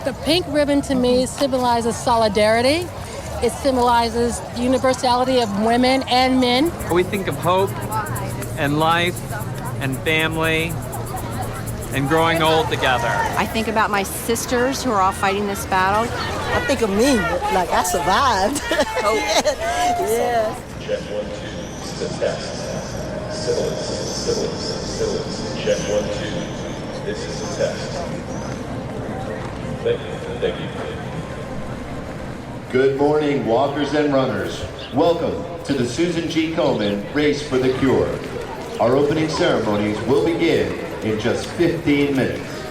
The pink ribbon to me symbolizes solidarity. It symbolizes the universality of women and men. We think of hope and life and family and growing old together. I think about my sisters who are all fighting this battle. I think of me, like I survived. Hope. Yeah. Check 1, 2, this is a test. Syphilis. Check 1, 2, this is a test. Thank you. Good morning, walkers and runners. Welcome to the Susan G. Komen Race for the Cure. Our opening ceremonies will begin in just 15 minutes.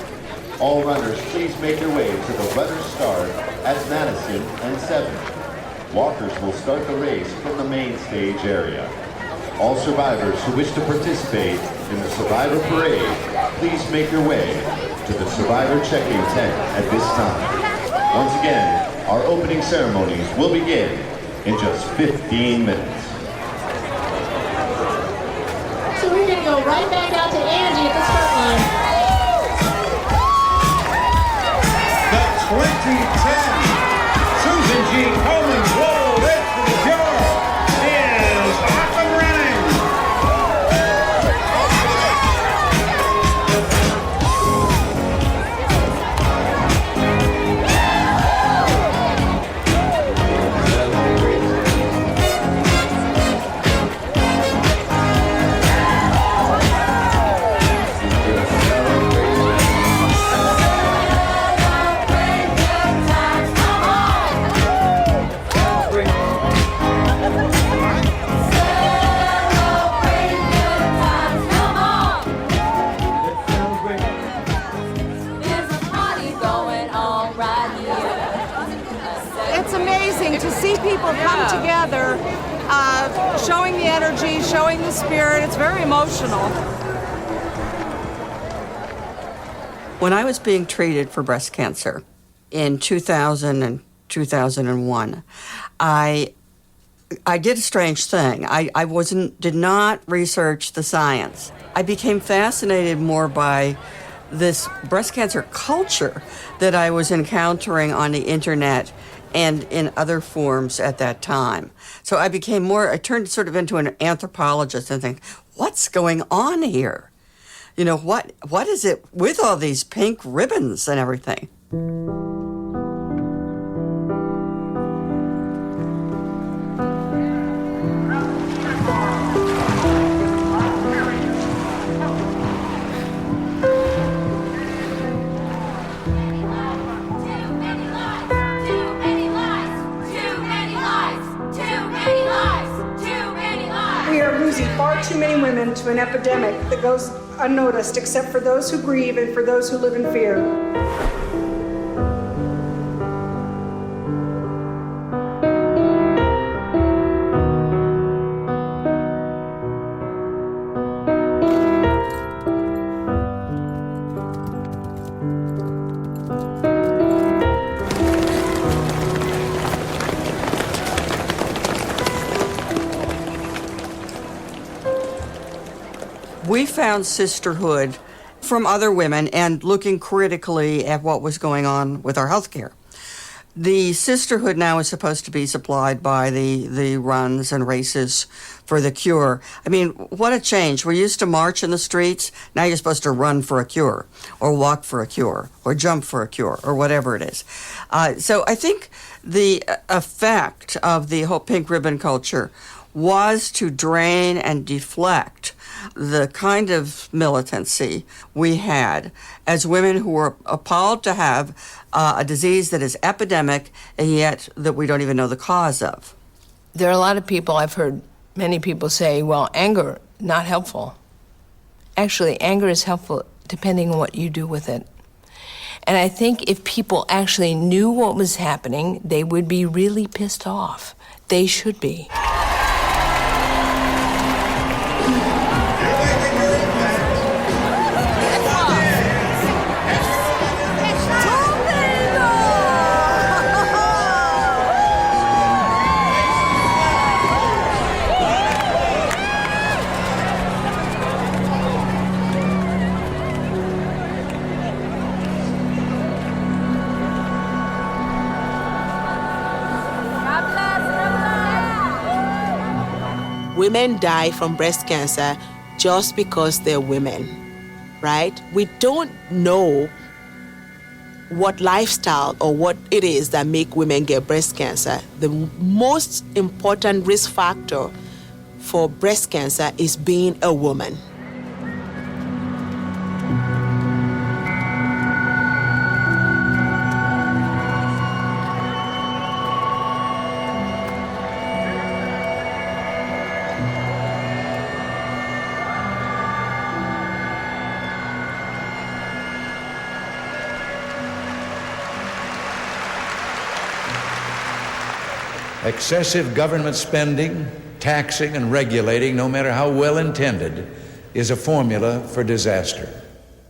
All runners, please make your way to the runner's start at Madison and 7th. Walkers will start the race from the main stage area. All survivors who wish to participate in the Survivor Parade, please make your way to the Survivor check-in tent at this time. Once again, our opening ceremonies will begin in just 15 minutes. So we're going to go right back out to Angie at the start line. The 2010 Susan G. Komen Global Race for the Cure is off and running. It's amazing to see people come together, showing the energy, showing the spirit. It's very emotional. When I was being treated for breast cancer in 2000 and 2001, I did a strange thing. I did not research the science. I became fascinated more by this breast cancer culture that I was encountering on the internet and in other forms at that time. So I turned sort of into an anthropologist and think, what's going on here? You know, what is it with all these pink ribbons and everything? We are losing far too many women to an epidemic that goes unnoticed, except for those who grieve and for those who live in fear. We found sisterhood from other women and looking critically at what was going on with our health care. The sisterhood now is supposed to be supplied by the runs and races for the cure. I mean, what a change. We used to march in the streets. Now you're supposed to run for a cure or walk for a cure or jump for a cure or whatever it is. So I think the effect of the whole pink ribbon culture was to drain and deflect the kind of militancy we had as women who were appalled to have a disease that is epidemic and yet that we don't even know the cause of. There are a lot of people, I've heard many people say, well, anger, not helpful. Actually, anger is helpful depending on what you do with it. And I think if people actually knew what was happening, they would be really pissed off. They should be. women die from breast cancer just because they're women, right? We don't know what lifestyle or what it is that make women get breast cancer. The most important risk factor for breast cancer is being a woman. Excessive government spending, taxing, and regulating, no matter how well intended, is a formula for disaster.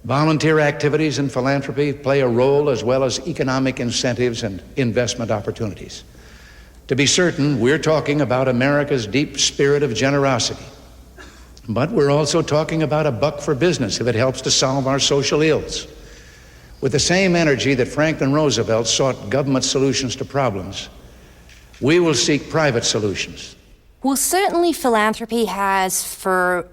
Volunteer activities and philanthropy play a role, as well as economic incentives and investment opportunities. To be certain, we're talking about America's deep spirit of generosity. But we're also talking about a buck for business if it helps to solve our social ills. With the same energy that Franklin Roosevelt sought government solutions to problems, we will seek private solutions. Well, certainly philanthropy has, for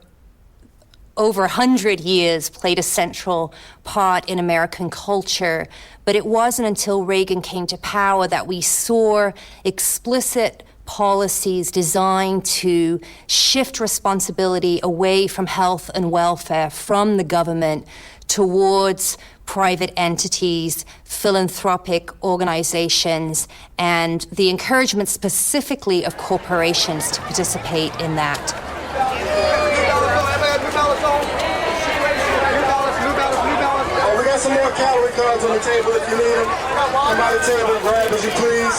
over 100 years, played a central part in American culture. But it wasn't until Reagan came to power that we saw explicit policies designed to shift responsibility away from health and welfare from the government towards private entities, philanthropic organizations, and the encouragement specifically of corporations to participate in that. We got some more calorie cards on the table if you need them. Come by the table and grab as you please.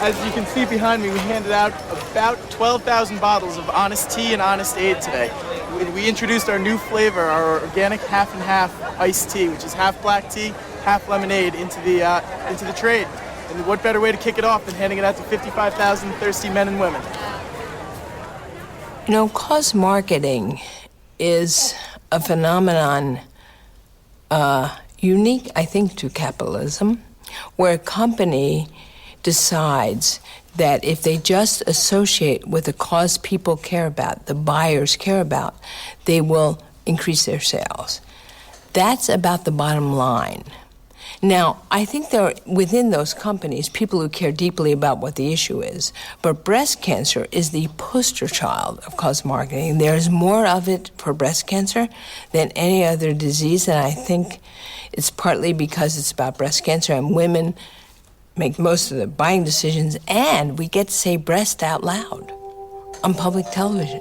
As you can see behind me, we handed out about 12,000 bottles of Honest Tea and Honest Aid today. We introduced our new flavor, our organic half and half iced tea, which is half black tea, half lemonade, into the trade. And what better way to kick it off than handing it out to 55,000 thirsty men and women? You know, cause marketing is a phenomenon unique, I think, to capitalism, where a company decides that if they just associate with a cause people care about, the buyers care about, they will increase their sales. That's about the bottom line. Now, I think there are, within those companies, people who care deeply about what the issue is, but breast cancer is the poster child of cause marketing. There's more of it for breast cancer than any other disease, and I think it's partly because it's about breast cancer and women make most of the buying decisions, and we get to say breast out loud on public television.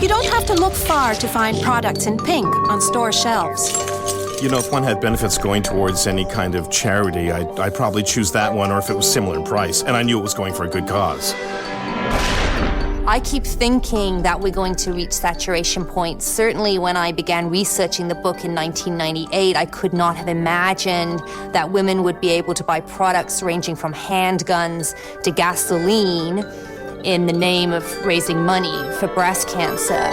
You don't have to look far to find products in pink on store shelves. You know, if one had benefits going towards any kind of charity, I'd probably choose that one, or if it was similar in price, and I knew it was going for a good cause. I keep thinking that we're going to reach saturation point. Certainly when I began researching the book in 1998, I could not have imagined that women would be able to buy products ranging from handguns to gasoline in the name of raising money for breast cancer.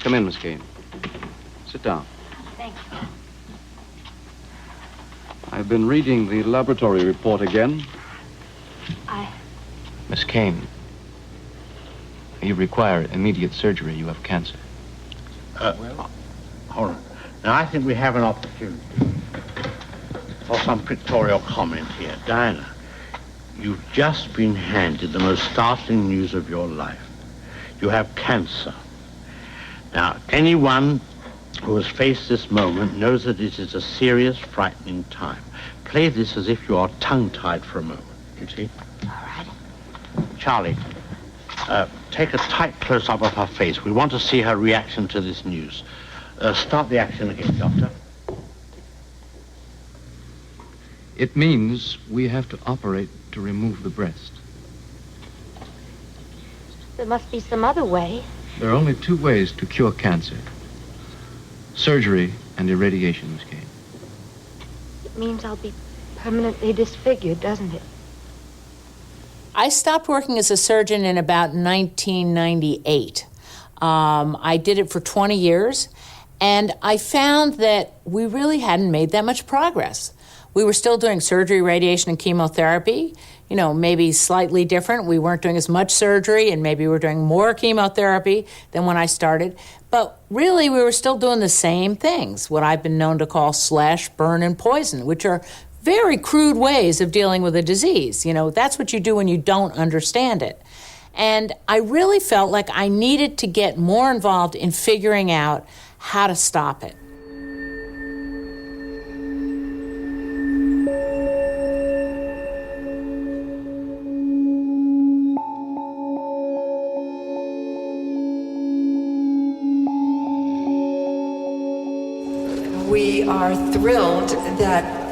Come in, Miss Kane. Sit down. Thank you. I've been reading the laboratory report again. Miss Kane, you require immediate surgery. You have cancer. Hold on. Now, I think we have an opportunity for some pictorial comment here. Diana, you've just been handed the most startling news of your life. You have cancer. Now, anyone who has faced this moment knows that it is a serious, frightening time. Play this as if you are tongue-tied for a moment, you see? All right. Charlie, take a tight close-up of her face. We want to see her reaction to this news. Start the action again, Doctor. It means we have to operate to remove the breast. There must be some other way. There are only two ways to cure cancer: surgery and irradiation, Miss Kane. It means I'll be permanently disfigured, doesn't it? I stopped working as a surgeon in about 1998. I did it for 20 years, and I found that we really hadn't made that much progress. We were still doing surgery, radiation, and chemotherapy, you know, maybe slightly different. We weren't doing as much surgery, and maybe we were doing more chemotherapy than when I started. But really, we were still doing the same things, what I've been known to call slash, burn, and poison, which are very crude ways of dealing with a disease. You know, that's what you do when you don't understand it. And I really felt like I needed to get more involved in figuring out how to stop it. We are thrilled that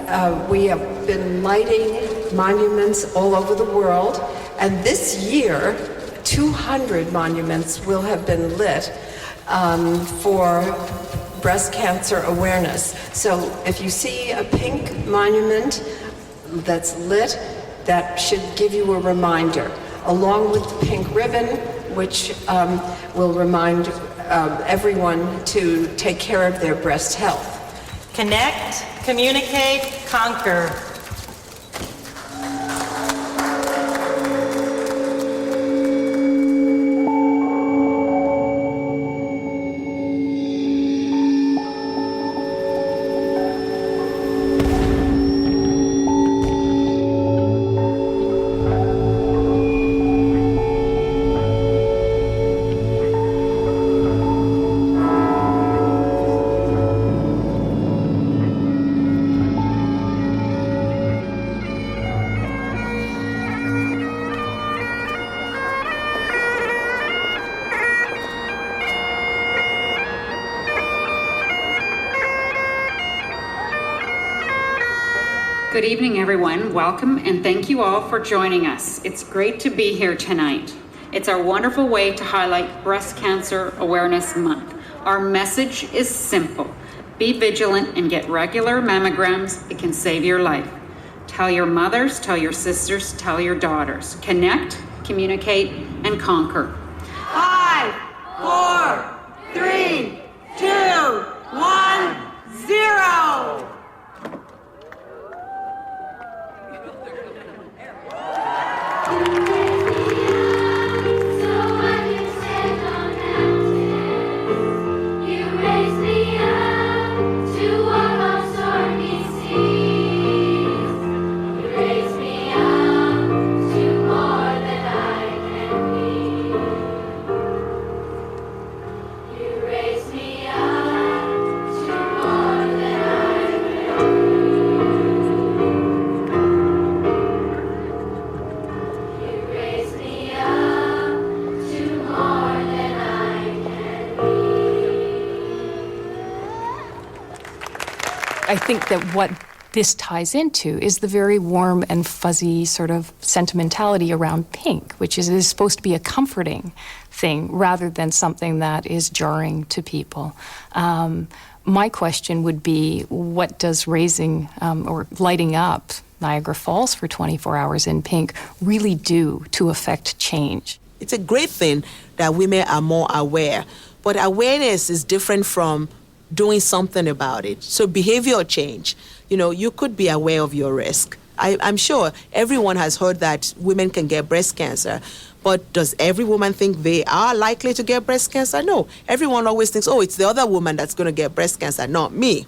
we have been lighting monuments all over the world, and this year 200 monuments will have been lit for breast cancer awareness. So if you see a pink monument that's lit, that should give you a reminder, along with the pink ribbon, which will remind everyone to take care of their breast health. Connect, communicate, conquer. Good evening, everyone. Welcome, and thank you all for joining us. It's great to be here tonight. It's our wonderful way to highlight Breast Cancer Awareness Month. Our message is simple. Be vigilant and get regular mammograms. It can save your life. Tell your mothers, tell your sisters, tell your daughters. Connect, communicate, and conquer. 5, 4, 3, 2, 1, 0. I think that what this ties into is the very warm and fuzzy sort of sentimentality around pink, which is it is supposed to be a comforting thing rather than something that is jarring to people. My question would be, what does raising or lighting up Niagara Falls for 24 hours in pink really do to affect change? It's a great thing that women are more aware, but awareness is different from doing something about it. So behavioral change, you know, you could be aware of your risk. I'm sure everyone has heard that women can get breast cancer, but does every woman think they are likely to get breast cancer? No. Everyone always thinks, oh, it's the other woman that's going to get breast cancer, not me.